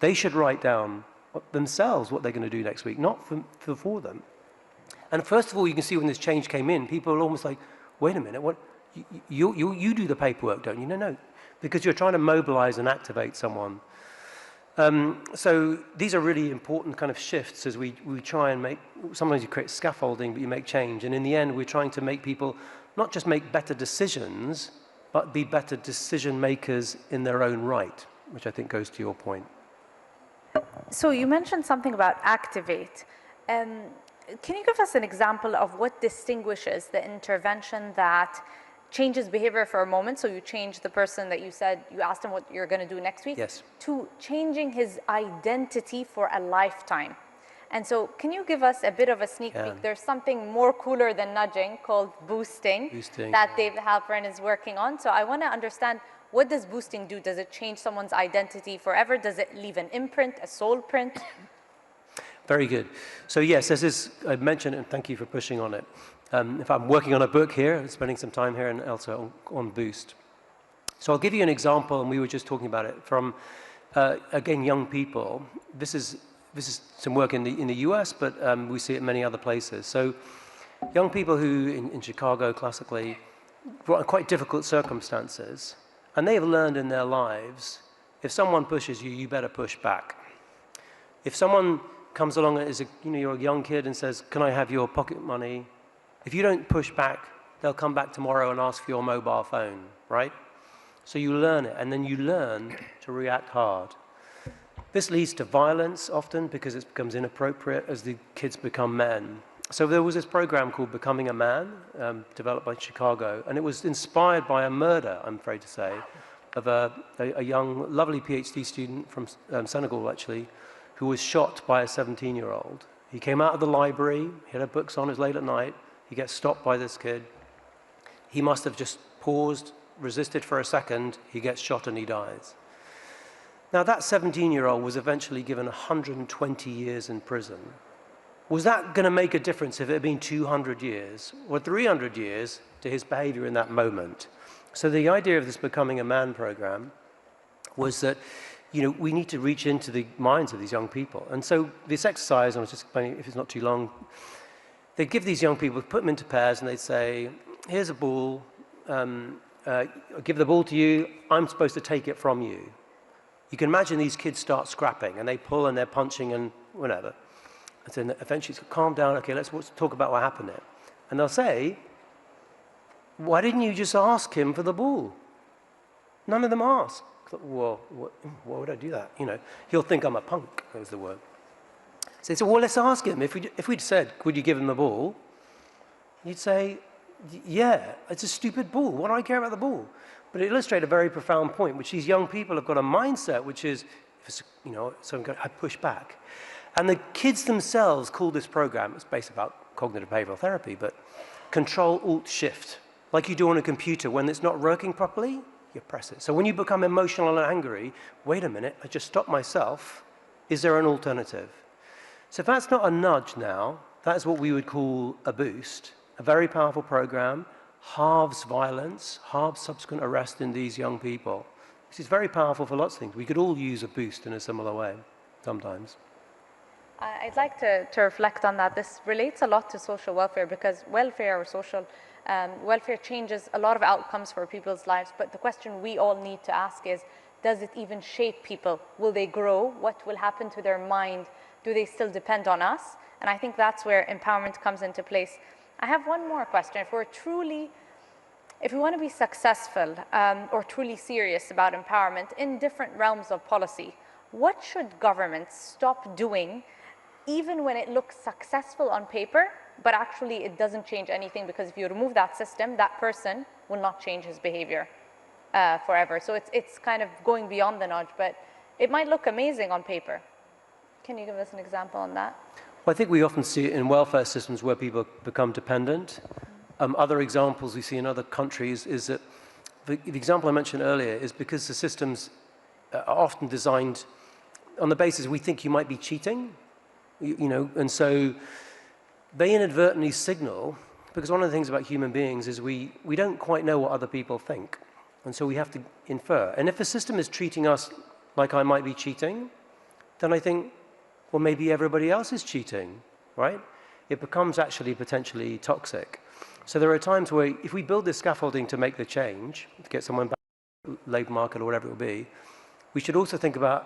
They should write down themselves what they're going to do next week, not for them. And first of all, you can see when this change came in, people are almost like, wait a minute, what? You do the paperwork, don't you? No, because you're trying to mobilize and activate someone. So these are really important kind of shifts as we try and make, sometimes you create scaffolding, but you make change. And in the end, we're trying to make people not just make better decisions, but be better decision makers in their own right, which I think goes to your point. So you mentioned something about activate. Can you give us an example of what distinguishes the intervention that changes behavior for a moment, so you change the person that you said, you asked him what you're going to do next week, yes, to changing his identity for a lifetime? And so can you give us a bit of a sneak peek? There's something more cooler than nudging called boosting. That David Halperin is working on. So I want to understand, what does boosting do? Does it change someone's identity forever? Does it leave an imprint, a soul print? Very good. So yes, this is, I mentioned it, and thank you for pushing on it. If I'm working on a book here, spending some time here and also on Boost. So I'll give you an example, and we were just talking about it, from, again, young people. This is some work in the US, but we see it in many other places. So young people who, in Chicago classically, brought in quite difficult circumstances, and they have learned in their lives, if someone pushes you, you better push back. If someone comes along and you're a young kid and says, can I have your pocket money? If you don't push back, they'll come back tomorrow and ask for your mobile phone, right? So you learn it, and then you learn to react hard. This leads to violence often because it becomes inappropriate as the kids become men. So there was this program called Becoming a Man, developed by Chicago, and it was inspired by a murder, I'm afraid to say, of a young, lovely PhD student from Senegal, actually, who was shot by a 17-year-old. He came out of the library, he had books on, it was late at night, he gets stopped by this kid. He must have just paused, resisted for a second, he gets shot and he dies. Now that 17-year-old was eventually given 120 years in prison. Was that going to make a difference if it had been 200 years or 300 years to his behavior in that moment? So the idea of this Becoming a Man program was that, we need to reach into the minds of these young people. And so this exercise, and I was just explaining, if it's not too long, they'd give these young people, put them into pairs, and they'd say, here's a ball, I'll give the ball to you, I'm supposed to take it from you. You can imagine these kids start scrapping, and they pull and they're punching and whatever. And then eventually, calm down, okay, let's talk about what happened there. And they'll say, why didn't you just ask him for the ball? None of them ask. Well, why would I do that? He'll think I'm a punk, that was the word. So they said, well, let's ask him. If we'd said, would you give him the ball? You'd say, yeah, it's a stupid ball. What do I care about the ball? But it illustrates a very profound point, which these young people have got a mindset, which is, I push back. And the kids themselves call this program, it's based about cognitive behavioral therapy, but Control-Alt-Shift. Like you do on a computer, when it's not working properly, you press it. So when you become emotional and angry, wait a minute, I just stopped myself. Is there an alternative? So if that's not a nudge now, that's what we would call a boost, a very powerful program, halves violence, halves subsequent arrest in these young people. This is very powerful for lots of things. We could all use a boost in a similar way, sometimes. I'd like to reflect on that. This relates a lot to social welfare, because welfare or social welfare changes a lot of outcomes for people's lives, but the question we all need to ask is, does it even shape people? Will they grow? What will happen to their mind? Do they still depend on us? And I think that's where empowerment comes into place. I have one more question. If we want to be successful or truly serious about empowerment in different realms of policy, what should governments stop doing even when it looks successful on paper, but actually it doesn't change anything, because if you remove that system, that person will not change his behavior forever. So it's kind of going beyond the nudge, but it might look amazing on paper. Can you give us an example on that? Well, I think we often see it in welfare systems where people become dependent. Other examples we see in other countries is that the example I mentioned earlier is because the systems are often designed on the basis we think you might be cheating, and so they inadvertently signal, because one of the things about human beings is we don't quite know what other people think, and so we have to infer. And if a system is treating us like I might be cheating, then I think, well, maybe everybody else is cheating, right? It becomes actually potentially toxic. So there are times where if we build this scaffolding to make the change, to get someone back to the labour market or whatever it will be, we should also think about,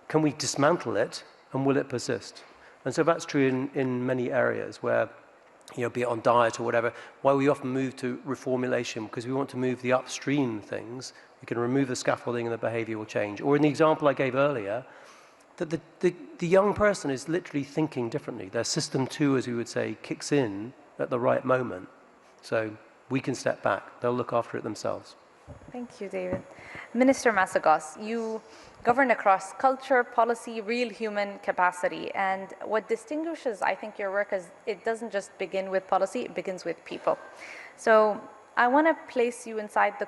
can we dismantle it and will it persist? And so that's true in many areas where, you know, be it on diet or whatever, why we often move to reformulation, because we want to move the upstream things. We can remove the scaffolding and the behavior will change. Or in the example I gave earlier, that the young person is literally thinking differently. Their system 2, as we would say, kicks in at the right moment. So we can step back. They'll look after it themselves. Thank you, David. Minister Masagos, you govern across culture, policy, real human capacity. And what distinguishes, I think, your work is it doesn't just begin with policy, it begins with people. So I want to place you inside the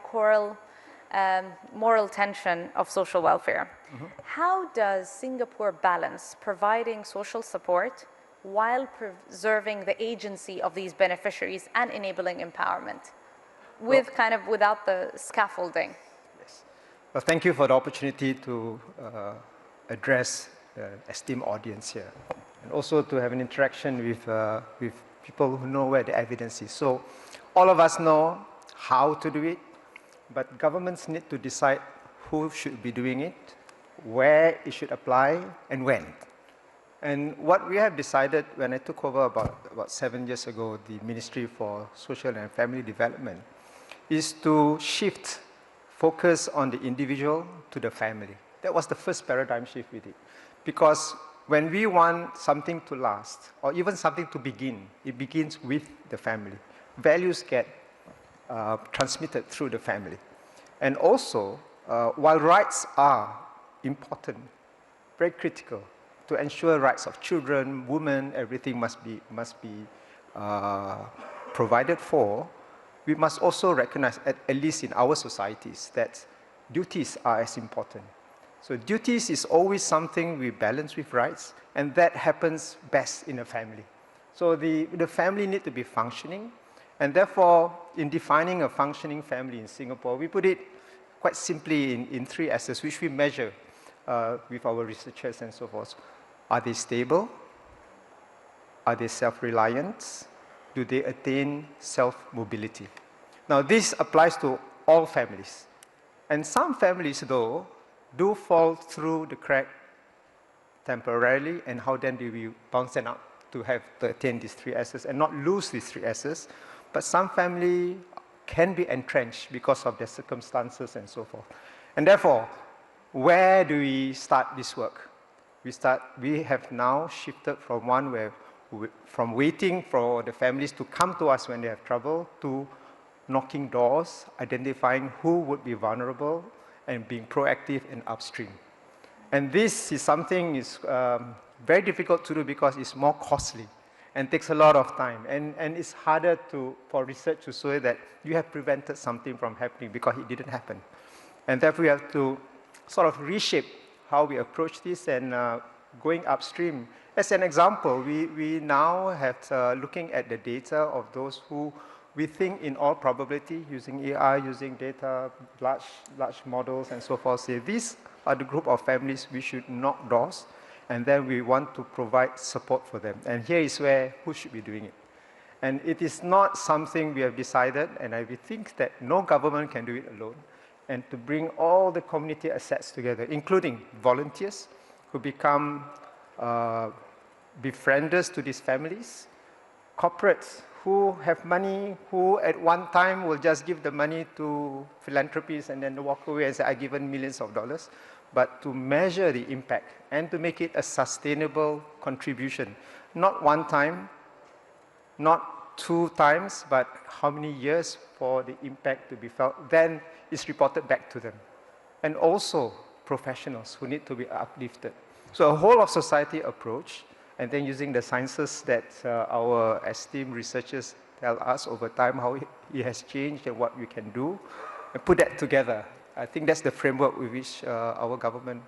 moral tension of social welfare. Mm-hmm. How does Singapore balance providing social support while preserving the agency of these beneficiaries and enabling empowerment without the scaffolding? Yes. Well, thank you for the opportunity to address the esteemed audience here, and also to have an interaction with people who know where the evidence is. So all of us know how to do it, but governments need to decide who should be doing it, where it should apply, and when. And what we have decided when I took over about 7 years ago, the Ministry for Social and Family Development, is to shift focus on the individual to the family. That was the first paradigm shift we did. Because when we want something to last, or even something to begin, it begins with the family. Values get transmitted through the family. And also, while rights are important, very critical, to ensure rights of children, women, everything must be provided for, we must also recognize, at least in our societies, that duties are as important. So duties is always something we balance with rights, and that happens best in a family. So the family need to be functioning, and therefore, in defining a functioning family in Singapore, we put it quite simply in 3 S's, which we measure with our researchers and so forth. Are they stable? Are they self-reliant? Do they attain self-mobility? Now, this applies to all families. And some families, though, do fall through the crack temporarily, and how then do we bounce them up to attain these 3 S's and not lose these 3 S's? But some family can be entrenched because of their circumstances and so forth. And therefore, where do we start this work? We have now shifted from from waiting for the families to come to us when they have trouble, to knocking doors, identifying who would be vulnerable, and being proactive and upstream. And this is something is very difficult to do because it's more costly and takes a lot of time. And it's harder for research to show that you have prevented something from happening because it didn't happen. And therefore, we have to sort of reshape how we approach this and going upstream. As an example, we now have looking at the data of those who we think in all probability, using AI, using data, large models and so forth, say these are the group of families we should knock doors, and then we want to provide support for them. And here is who should be doing it. And it is not something we have decided, and we think that no government can do it alone, and to bring all the community assets together, including volunteers who become befrienders to these families, corporates who have money, who at one time will just give the money to philanthropies and then walk away and say, I've given millions of dollars, but to measure the impact and to make it a sustainable contribution. Not one time, not 2 times, but how many years for the impact to be felt, then it's reported back to them. And also professionals who need to be uplifted. So a whole of society approach, and then using the sciences that our esteemed researchers tell us over time how it has changed and what we can do, and put that together. I think that's the framework with which our government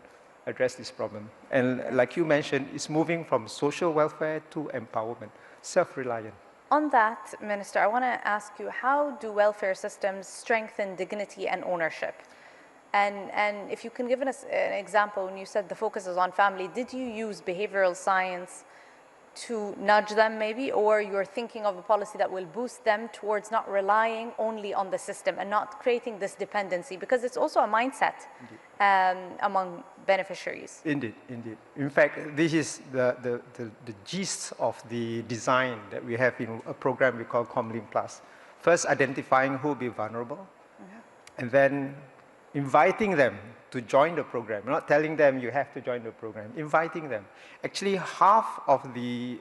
addressed this problem. And like you mentioned, it's moving from social welfare to empowerment, self-reliant. On that, Minister, I want to ask you, how do welfare systems strengthen dignity and ownership? And if you can give us an example, when you said the focus is on family, did you use behavioral science to nudge them maybe, or you're thinking of a policy that will boost them towards not relying only on the system and not creating this dependency? Because it's also a mindset among beneficiaries. Indeed, indeed. In fact, this is the gist of the design that we have in a program we call Comlink Plus. First, identifying who will be vulnerable, and then inviting them to join the program, not telling them you have to join the program, inviting them. Actually, half of the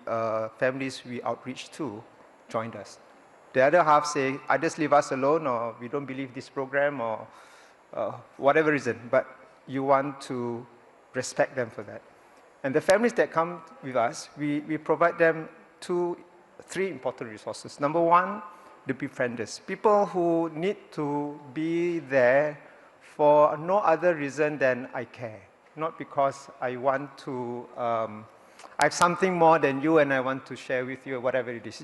families we outreach to joined us. The other half say, either leave us alone, or we don't believe this program, or whatever reason, but you want to respect them for that. And the families that come with us, we provide them three important resources. Number one, the befrienders, people who need to be there for no other reason than I care, not because I want to, I have something more than you and I want to share with you, or whatever it is.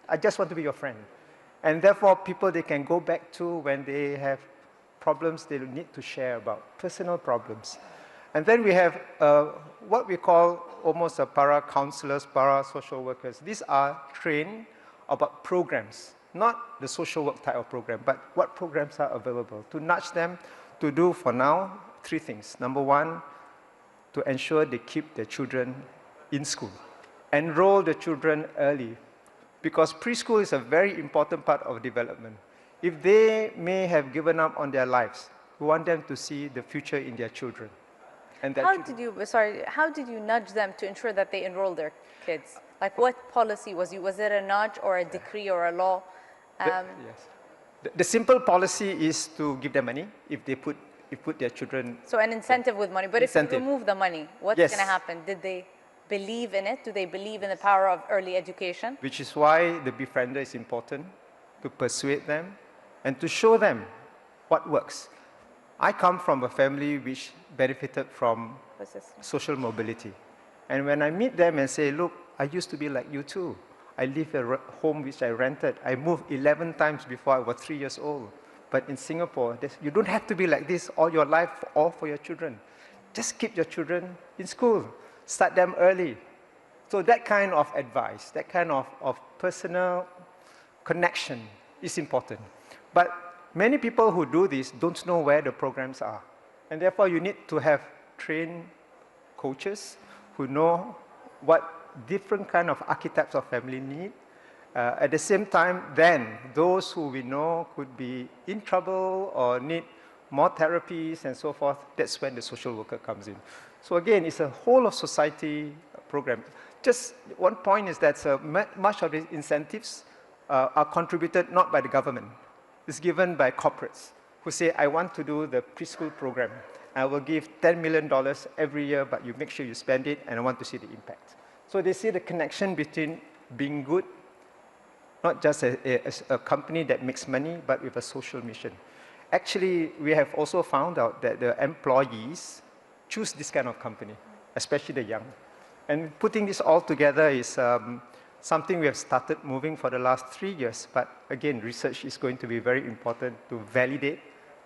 I just want to be your friend. And therefore, people they can go back to when they have problems they need to share about, personal problems. And then we have what we call almost a para-counselors, para-social workers. These are trained about programs, not the social work type of program, but what programs are available to nudge them to do, for now, three things. Number one, to ensure they keep their children in school. Enroll the children early, because preschool is a very important part of development. If they may have given up on their lives, we want them to see the future in their children. And that how did you nudge them to ensure that they enroll their kids? Like, what policy was it a nudge or a decree or a law? Yes. The simple policy is to give them money if they put their children. So an incentive with money. But incentive. If you remove the money, what's going to happen? Did they believe in it? Do they believe in the power of early education? Which is why the befriender is important, to persuade them and to show them what works. I come from a family which benefited from social mobility. And when I meet them and say, look, I used to be like you too. I live in a home which I rented. I moved 11 times before I was 3 years old. But in Singapore, you don't have to be like this all your life, all for your children. Just keep your children in school. Start them early. So that kind of advice, that kind of personal connection is important. But many people who do this don't know where the programs are. And therefore, you need to have trained coaches who know what different kind of archetypes of family need. At the same time, then, those who we know could be in trouble or need more therapies and so forth, that's when the social worker comes in. So again, it's a whole of society program. Just one point is that much of the incentives are contributed not by the government. It's given by corporates who say, I want to do the preschool program. I will give $10 million every year, but you make sure you spend it, and I want to see the impact. So they see the connection between being good, not just a company that makes money, but with a social mission. Actually, we have also found out that the employees choose this kind of company, especially the young. And putting this all together is something we have started moving for the last 3 years. But again, research is going to be very important to validate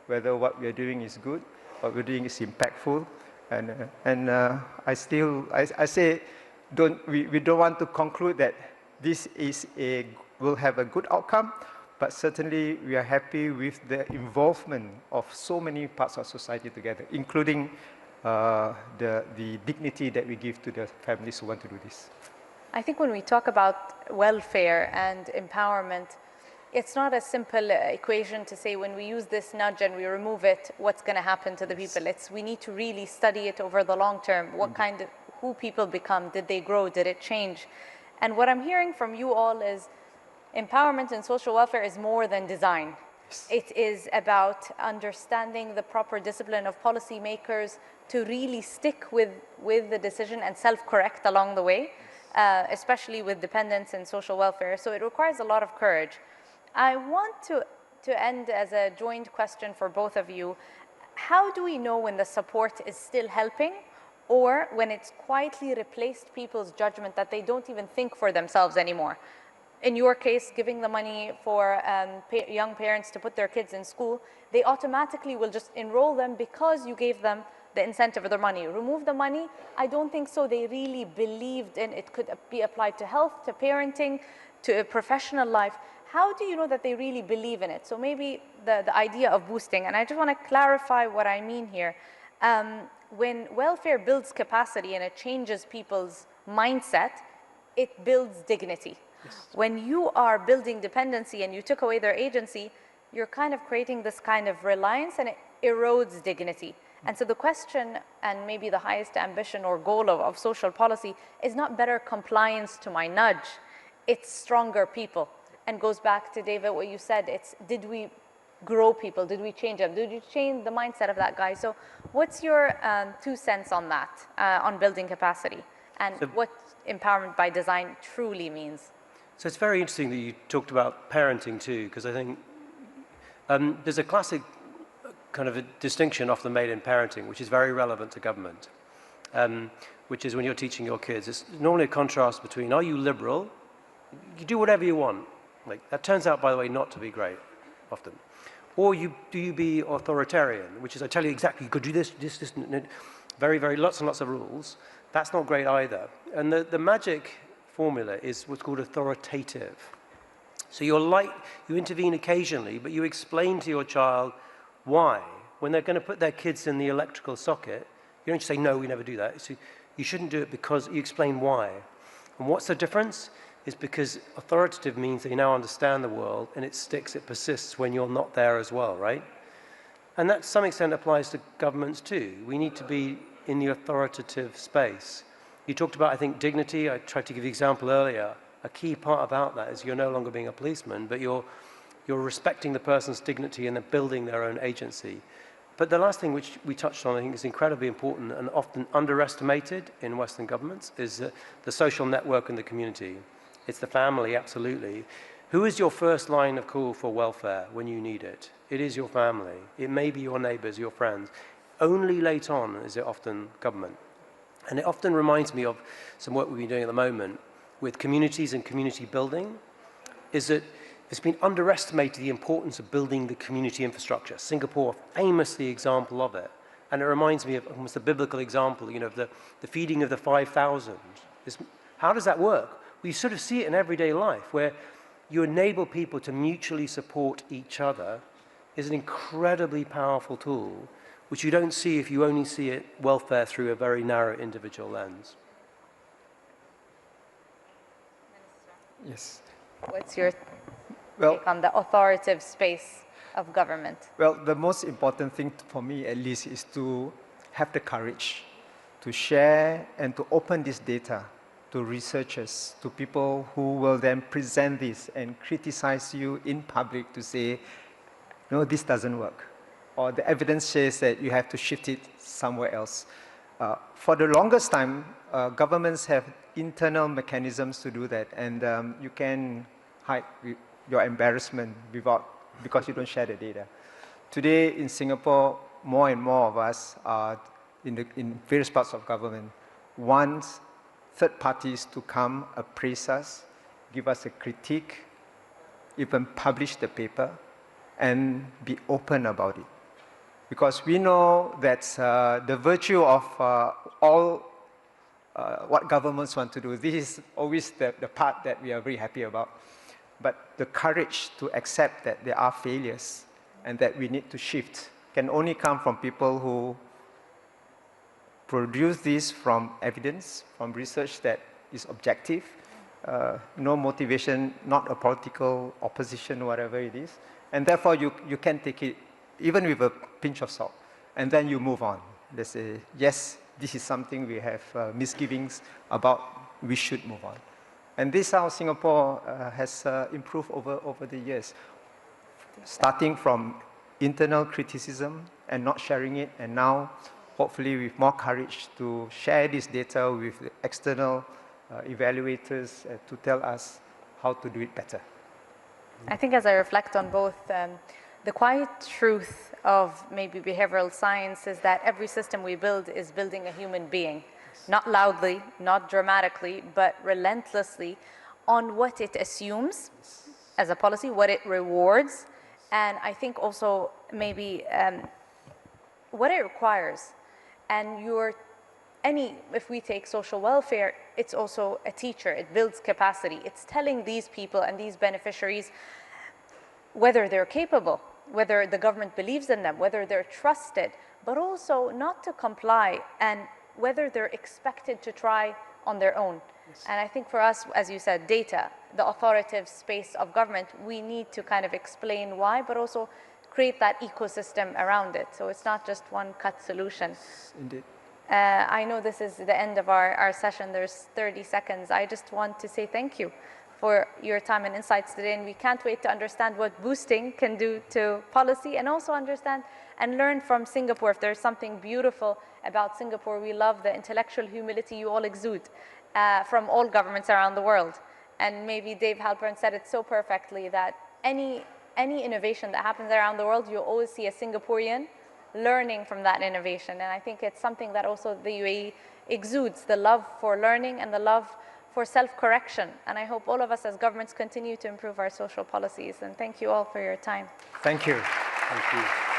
whether what we are doing is good, what we're doing is impactful. And I say, we don't want to conclude that this will have a good outcome, but certainly we are happy with the involvement of so many parts of society together, including the dignity that we give to the families who want to do this. I think when we talk about welfare and empowerment, it's not a simple equation to say when we use this nudge and we remove it, what's going to happen to the people. We need to really study it over the long term. What kind of, who people become, did they grow, did it change? And what I'm hearing from you all is empowerment and social welfare is more than design. Yes. It is about understanding the proper discipline of policymakers to really stick with the decision and self-correct along the way, especially with dependence and social welfare. So it requires a lot of courage. I want to end as a joint question for both of you. How do we know when the support is still helping, or when it's quietly replaced people's judgment that they don't even think for themselves anymore? in your case, giving the money for young parents to put their kids in school, they automatically will just enroll them because you gave them the incentive of their money. Remove the money, I don't think so. They really believed in it could be applied to health, to parenting, to a professional life. How do you know that they really believe in it? So maybe the idea of boosting, and I just want to clarify what I mean here. When welfare builds capacity and it changes people's mindset, it builds dignity. Yes. When you are building dependency and you took away their agency, you're kind of creating this kind of reliance and it erodes dignity. And so the question, and maybe the highest ambition or goal of social policy, is not better compliance to my nudge, it's stronger people. And goes back to, David, what you said, it's did we grow people, did we change them, did we change the mindset of that guy? So what's your 2 cents on that, on building capacity, and what empowerment by design truly means? So it's very interesting that you talked about parenting too, because I think there's a classic kind of a distinction often made in parenting, which is very relevant to government, which is when you're teaching your kids. It's normally a contrast between, are you liberal? You do whatever you want. Like, that turns out, by the way, not to be great, often. Or do you be authoritarian, which is, I tell you exactly, you could do this, very, lots and lots of rules. That's not great either. And the magic formula is what's called authoritative. So you intervene occasionally, but you explain to your child why. When they're going to put their kids in the electrical socket, you don't just say, no, we never do that. So you shouldn't do it because you explain why. And what's the difference? Is because authoritative means that you now understand the world and it sticks, it persists when you're not there as well, right? And that to some extent applies to governments too. We need to be in the authoritative space. You talked about, I think, dignity. I tried to give you an example earlier. A key part about that is you're no longer being a policeman, but you're respecting the person's dignity and they're building their own agency. But the last thing which we touched on, I think, is incredibly important and often underestimated in Western governments, is the social network and the community. It's the family, absolutely. Who is your first line of call for welfare when you need it? It is your family. It may be your neighbors, your friends. Only late on is it often government. And it often reminds me of some work we've been doing at the moment with communities and community building, is that it's been underestimated the importance of building the community infrastructure. Singapore, famous the example of it. And it reminds me of almost a biblical example, you know, of the feeding of the 5,000. How does that work? We sort of see it in everyday life, where you enable people to mutually support each other is an incredibly powerful tool, which you don't see if you only see it welfare through a very narrow individual lens. Yes. What's your take on the authoritative space of government? Well, the most important thing for me, at least, is to have the courage to share and to open this data to researchers, to people who will then present this and criticize you in public to say, no, this doesn't work. Or the evidence says that you have to shift it somewhere else. For the longest time, governments have internal mechanisms to do that, and you can hide your embarrassment because you don't share the data. Today in Singapore, more and more of us are in various parts of government want third parties to come appraise us, give us a critique, even publish the paper, and be open about it. Because we know that the virtue of all what governments want to do, this is always the part that we are very happy about. But the courage to accept that there are failures and that we need to shift can only come from people who produce this from evidence, from research that is objective, no motivation, not a political opposition, whatever it is. And therefore, you can take it even with a pinch of salt, and then you move on. They say, yes, this is something we have misgivings about, we should move on. And this is how Singapore has improved over the years, starting from internal criticism and not sharing it, and now, hopefully with more courage to share this data with the external evaluators to tell us how to do it better. I think as I reflect on both, the quiet truth of maybe behavioral science is that every system we build is building a human being, not loudly, not dramatically, but relentlessly on what it assumes as a policy, what it rewards, and I think also maybe what it requires. And if we take social welfare, it's also a teacher. It builds capacity. It's telling these people and these beneficiaries whether they're capable, whether the government believes in them, whether they're trusted, but also not to comply, and whether they're expected to try on their own. Yes. And I think for us, as you said, data, the authoritative space of government, we need to kind of explain why, but also create that ecosystem around it. So it's not just one cut solution. Indeed. I know this is the end of our session. There's 30 seconds. I just want to say thank you for your time and insights today, and we can't wait to understand what boosting can do to policy, and also understand and learn from Singapore. If there's something beautiful about Singapore, we love the intellectual humility you all exude from all governments around the world. And maybe Dave Halpern said it so perfectly that any innovation that happens around the world, you'll always see a Singaporean learning from that innovation. And I think it's something that also the UAE exudes, the love for learning and the love for self-correction. And I hope all of us as governments continue to improve our social policies. And thank you all for your time. Thank you. Thank you.